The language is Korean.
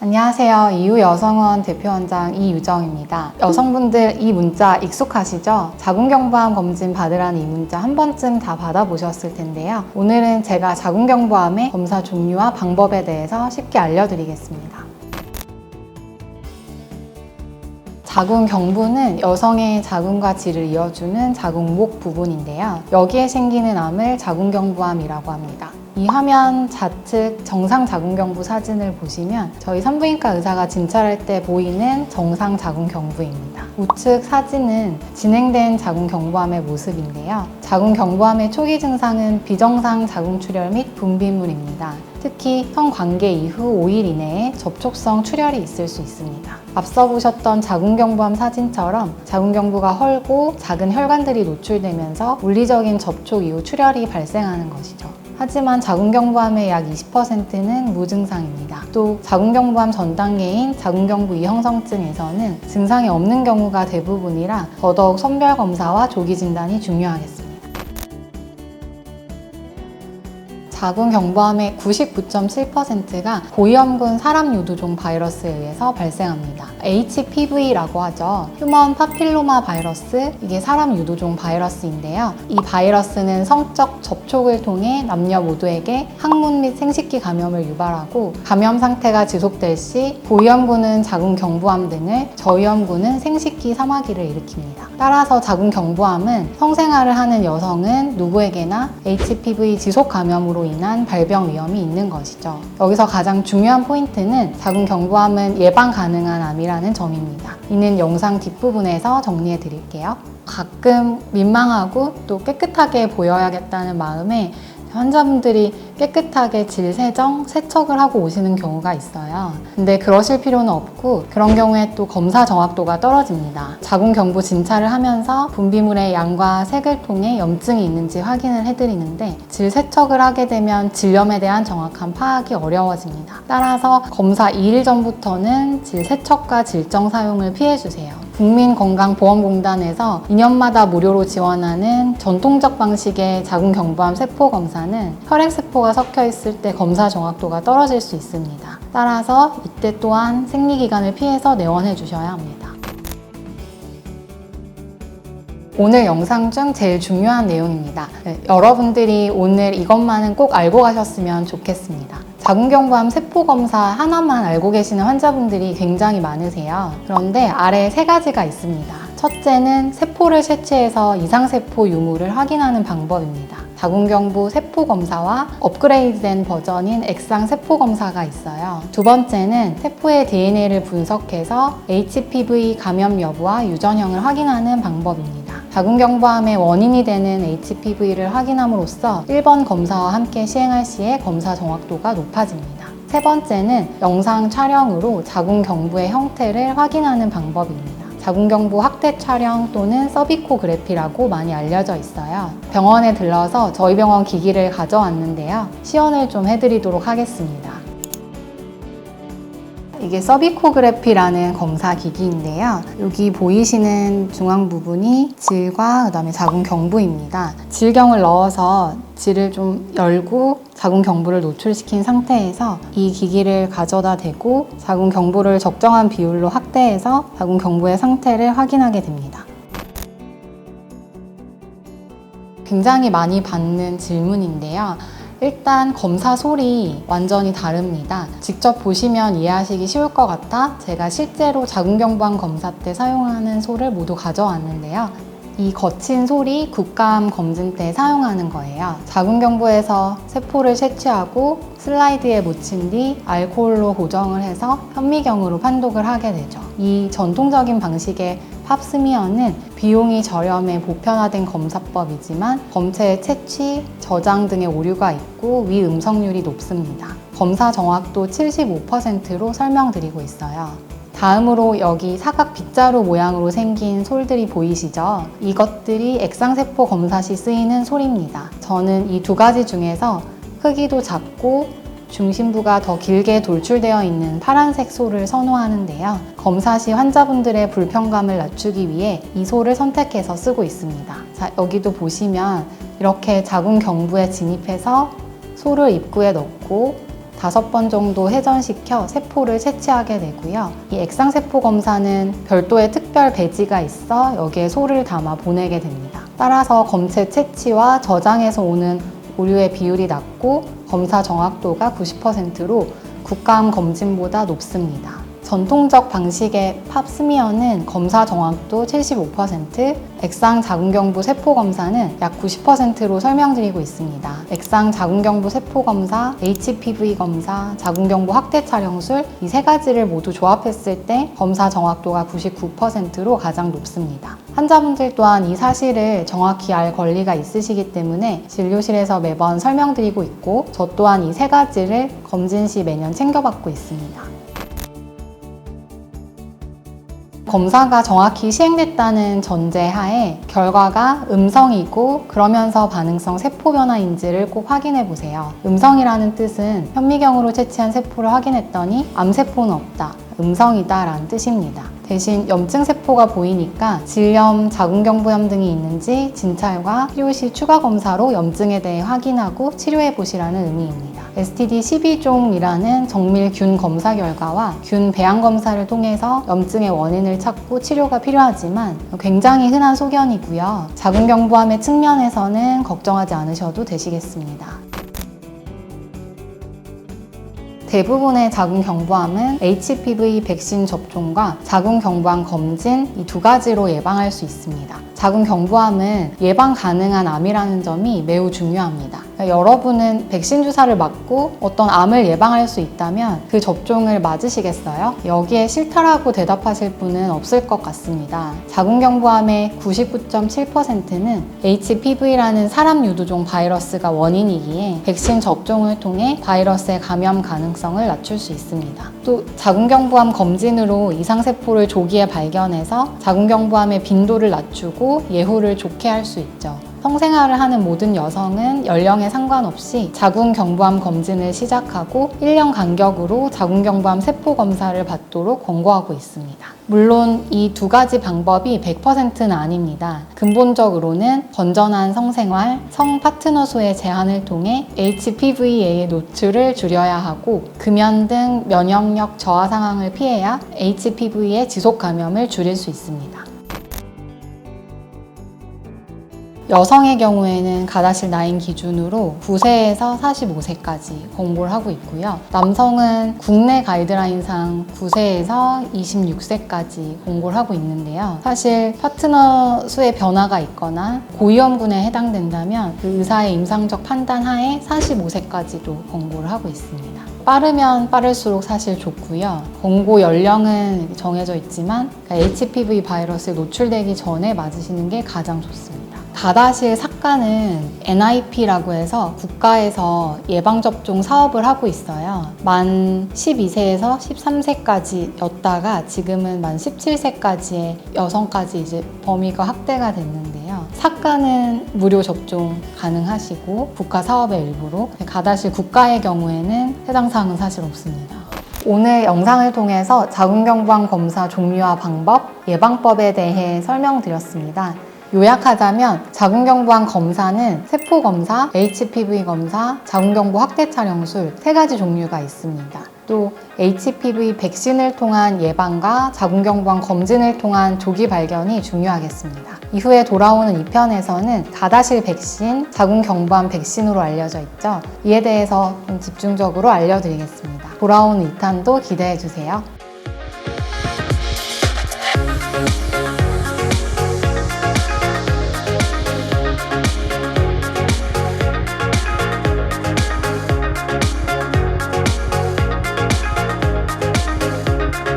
안녕하세요. 이후여성원 대표원장 이유정입니다. 여성분들 이 문자 익숙하시죠? 자궁경부암 검진 받으라는 이 문자 한 번쯤 다 받아보셨을 텐데요. 오늘은 제가 자궁경부암의 검사 종류와 방법에 대해서 쉽게 알려드리겠습니다. 자궁경부는 여성의 자궁과 질을 이어주는 자궁목 부분인데요. 여기에 생기는 암을 자궁경부암이라고 합니다. 이 화면 좌측 정상 자궁경부 사진을 보시면 저희 산부인과 의사가 진찰할 때 보이는 정상 자궁경부입니다. 우측 사진은 진행된 자궁경부암의 모습인데요. 자궁경부암의 초기 증상은 비정상 자궁출혈 및 분비물입니다. 특히 성관계 이후 5일 이내에 접촉성 출혈이 있을 수 있습니다. 앞서 보셨던 자궁경부암 사진처럼 자궁경부가 헐고 작은 혈관들이 노출되면서 물리적인 접촉 이후 출혈이 발생하는 것이죠. 하지만 자궁경부암의 약 20%는 무증상입니다. 또 자궁경부암 전 단계인 자궁경부 이형성증에서는 증상이 없는 경우가 대부분이라 더더욱 선별검사와 조기 진단이 중요하겠습니다. 자궁경부암의 99.7%가 고위험군 사람유두종 바이러스에 의해서 발생합니다. HPV라고 하죠. 휴먼 파필로마 바이러스, 이게 사람유두종 바이러스인데요. 이 바이러스는 성적 접촉을 통해 남녀 모두에게 항문 및 생식기 감염을 유발하고 감염 상태가 지속될 시 고위험군은 자궁경부암 등을, 저위험군은 생식기 사마귀를 일으킵니다. 따라서 자궁경부암은 성생활을 하는 여성은 누구에게나 HPV 지속 감염으로 인한 발병 위험이 있는 것이죠. 여기서 가장 중요한 포인트는 자궁경부암은 예방 가능한 암이라는 점입니다. 이는 영상 뒷부분에서 정리해 드릴게요. 가끔 민망하고 또 깨끗하게 보여야겠다는 마음에 환자분들이 깨끗하게 질 세정, 세척을 하고 오시는 경우가 있어요. 근데 그러실 필요는 없고 그런 경우에 또 검사 정확도가 떨어집니다. 자궁경부 진찰을 하면서 분비물의 양과 색을 통해 염증이 있는지 확인을 해드리는데 질 세척을 하게 되면 질염에 대한 정확한 파악이 어려워집니다. 따라서 검사 2일 전부터는 질 세척과 질정 사용을 피해주세요. 국민건강보험공단에서 2년마다 무료로 지원하는 전통적 방식의 자궁경부암 세포 검사는 혈액세포가 섞여 있을 때 검사 정확도가 떨어질 수 있습니다. 따라서 이때 또한 생리기간을 피해서 내원해 주셔야 합니다. 오늘 영상 중 제일 중요한 내용입니다. 여러분들이 오늘 이것만은 꼭 알고 가셨으면 좋겠습니다. 자궁경부암 세포검사 하나만 알고 계시는 환자분들이 굉장히 많으세요. 그런데 아래에 3가지가 있습니다. 첫째는 세포를 채취해서 이상세포 유무를 확인하는 방법입니다. 자궁경부 세포검사와 업그레이드된 버전인 액상세포검사가 있어요. 두 번째는 세포의 DNA를 분석해서 HPV 감염 여부와 유전형을 확인하는 방법입니다. 자궁경부암의 원인이 되는 HPV를 확인함으로써 1번 검사와 함께 시행할 시에 검사 정확도가 높아집니다. 세 번째는 영상 촬영으로 자궁경부의 형태를 확인하는 방법입니다. 자궁경부 확대 촬영 또는 서비코그래피라고 많이 알려져 있어요. 병원에 들러서 저희 병원 기기를 가져왔는데요. 시연을 좀 해드리도록 하겠습니다. 이게 서비코그래피라는 검사 기기인데요. 여기 보이시는 중앙 부분이 질과 그다음에 자궁경부입니다. 질경을 넣어서 질을 좀 열고 자궁경부를 노출시킨 상태에서 이 기기를 가져다 대고 자궁경부를 적정한 비율로 확대해서 자궁경부의 상태를 확인하게 됩니다. 굉장히 많이 받는 질문인데요. 일단 검사 솔이 완전히 다릅니다. 직접 보시면 이해하시기 쉬울 것 같아 제가 실제로 자궁경부암 검사 때 사용하는 솔을 모두 가져왔는데요. 이 거친 솔이 국감 검진 때 사용하는 거예요. 자궁경부에서 세포를 채취하고 슬라이드에 묻힌 뒤 알코올로 고정을 해서 현미경으로 판독을 하게 되죠. 이 전통적인 방식의 팝스미어는 비용이 저렴해 보편화된 검사법이지만 검체의 채취, 저장 등의 오류가 있고 위음성률이 높습니다. 검사 정확도 75%로 설명드리고 있어요. 다음으로 여기 사각 빗자루 모양으로 생긴 솔들이 보이시죠? 이것들이 액상세포 검사 시 쓰이는 솔입니다. 저는 이 2가지 중에서 크기도 작고 중심부가 더 길게 돌출되어 있는 파란색 솔을 선호하는데요. 검사 시 환자분들의 불편감을 낮추기 위해 이 솔을 선택해서 쓰고 있습니다. 자, 여기도 보시면 이렇게 자궁경부에 진입해서 솔을 입구에 넣고 5번 정도 회전시켜 세포를 채취하게 되고요. 이 액상세포 검사는 별도의 특별 배지가 있어 여기에 소를 담아 보내게 됩니다. 따라서 검체 채취와 저장에서 오는 오류의 비율이 낮고 검사 정확도가 90%로 국가암 검진보다 높습니다. 전통적 방식의 팝스미어는 검사 정확도 75%, 액상 자궁경부 세포 검사는 약 90%로 설명드리고 있습니다. 액상 자궁경부 세포 검사, HPV 검사, 자궁경부 확대 촬영술 이 3가지를 모두 조합했을 때 검사 정확도가 99%로 가장 높습니다. 환자분들 또한 이 사실을 정확히 알 권리가 있으시기 때문에 진료실에서 매번 설명드리고 있고 저 또한 이 3가지를 검진 시 매년 챙겨받고 있습니다. 검사가 정확히 시행됐다는 전제하에 결과가 음성이고 그러면서 반응성 세포 변화인지를 꼭 확인해 보세요. 음성이라는 뜻은 현미경으로 채취한 세포를 확인했더니 암세포는 없다, 음성이다 라는 뜻입니다. 대신 염증 세포가 보이니까 질염, 자궁경부염 등이 있는지 진찰과 필요시 추가 검사로 염증에 대해 확인하고 치료해 보시라는 의미입니다. STD 12종이라는 정밀균 검사 결과와 균 배양 검사를 통해서 염증의 원인을 찾고 치료가 필요하지만 굉장히 흔한 소견이고요. 자궁경부암의 측면에서는 걱정하지 않으셔도 되시겠습니다. 대부분의 자궁경부암은 HPV 백신 접종과 자궁경부암 검진 이 2가지로 예방할 수 있습니다. 자궁경부암은 예방 가능한 암이라는 점이 매우 중요합니다. 여러분은 백신 주사를 맞고 어떤 암을 예방할 수 있다면 그 접종을 맞으시겠어요? 여기에 싫다라고 대답하실 분은 없을 것 같습니다. 자궁경부암의 99.7%는 HPV라는 사람 유두종 바이러스가 원인이기에 백신 접종을 통해 바이러스의 감염 가능성을 낮출 수 있습니다. 또 자궁경부암 검진으로 이상세포를 조기에 발견해서 자궁경부암의 빈도를 낮추고 예후를 좋게 할 수 있죠. 성생활을 하는 모든 여성은 연령에 상관없이 자궁경부암 검진을 시작하고 1년 간격으로 자궁경부암 세포 검사를 받도록 권고하고 있습니다. 물론 이 2가지 방법이 100%는 아닙니다. 근본적으로는 건전한 성생활, 성 파트너 수의 제한을 통해 HPV의 노출을 줄여야 하고 금연 등 면역력 저하 상황을 피해야 HPV의 지속 감염을 줄일 수 있습니다. 여성의 경우에는 가다실 나이 기준으로 9세에서 45세까지 권고를 하고 있고요. 남성은 국내 가이드라인상 9세에서 26세까지 권고를 하고 있는데요. 사실 파트너 수의 변화가 있거나 고위험군에 해당된다면 그 의사의 임상적 판단 하에 45세까지도 권고를 하고 있습니다. 빠르면 빠를수록 사실 좋고요. 권고 연령은 정해져 있지만 HPV 바이러스에 노출되기 전에 맞으시는 게 가장 좋습니다. 가다실 삭가는 NIP라고 해서 국가에서 예방접종 사업을 하고 있어요. 만 12세에서 13세까지였다가 지금은 만 17세까지의 여성까지 이제 범위가 확대가 됐는데요. 삭가는 무료 접종 가능하시고 국가 사업의 일부로 가다실 국가의 경우에는 해당 사항은 사실 없습니다. 오늘 영상을 통해서 자궁경부암 검사 종류와 방법, 예방법에 대해 설명드렸습니다. 요약하자면 자궁경부암 검사는 세포 검사, HPV 검사, 자궁경부 확대 촬영술 3가지 종류가 있습니다. 또 HPV 백신을 통한 예방과 자궁경부암 검진을 통한 조기 발견이 중요하겠습니다. 이후에 돌아오는 2편에서는 가다실 백신, 자궁경부암 백신으로 알려져 있죠. 이에 대해서 좀 집중적으로 알려드리겠습니다. 돌아오는 2탄도 기대해주세요.